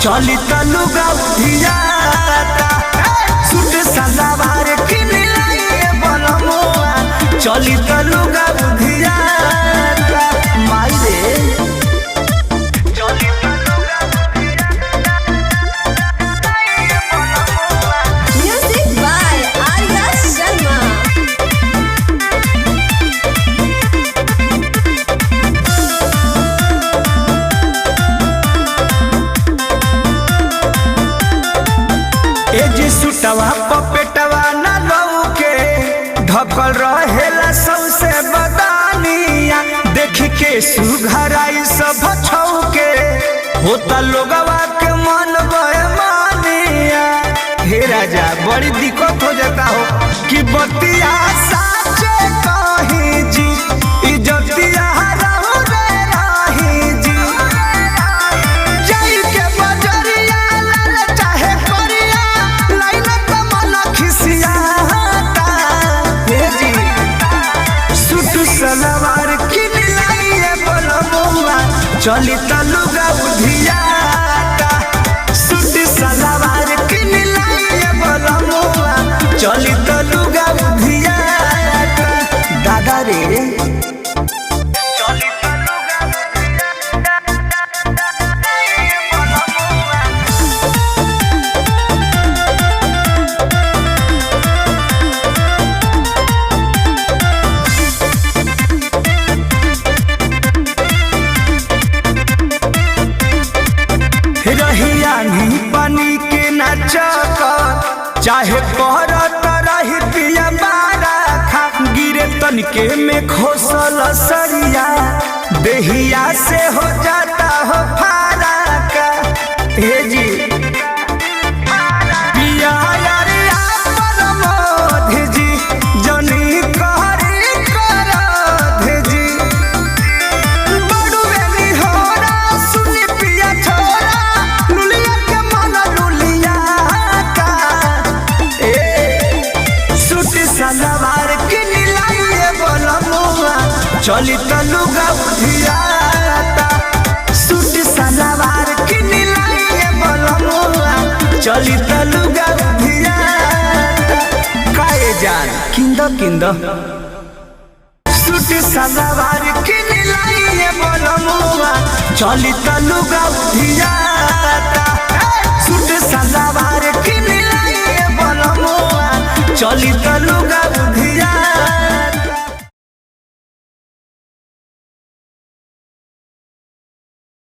चली तलुगा उधियाता सूट सलवार किन लाइए बनमुआ चली तलुगा उधियाता माई रे चली तलुगा Music by Arya Sharma. एजी सुटवा पपेटवा न लौके ढकल रहेला सबसे बदानिया देख के सुघराई सब छौके होता लोगवा के मन बेमानिया हे राजा बड़ी दिक्कत हो जाता हो कि बतिया साचे कही जी इज्जतिया रहू रे रही जी जाई के बजरिया लाल चाहे करिया लाइन त मन खिसियाता हे जी सूट सलवार किन लाइए बनमुआ चली तलुगा उधियाता सूट सलवार किन लाइए बनमुआ चली तलुगा उधियाता दादा रे चली तलुगा रहिया नहीं पानी के नाचक चाहे पहरत रही पिया बारा खा गिरे तनके में खोसल सरिया देहिया से हो जाता हो फारा का हे जी पिया यारिया परमोध जी जनी कहरी करध जी बड़ुए निहोरा सुनी पिया छोरा लुलिया के मन लुलिया का सूट सलवार किन लाइए बनमुआ चली तलुगा उधियाता सूट सलवार किन लाइए बनमुआ चली तलुगा उधियाता काए जान किंद किंद सूट सलवार किन लाइए बनमुआ चली तलुगा उधियाता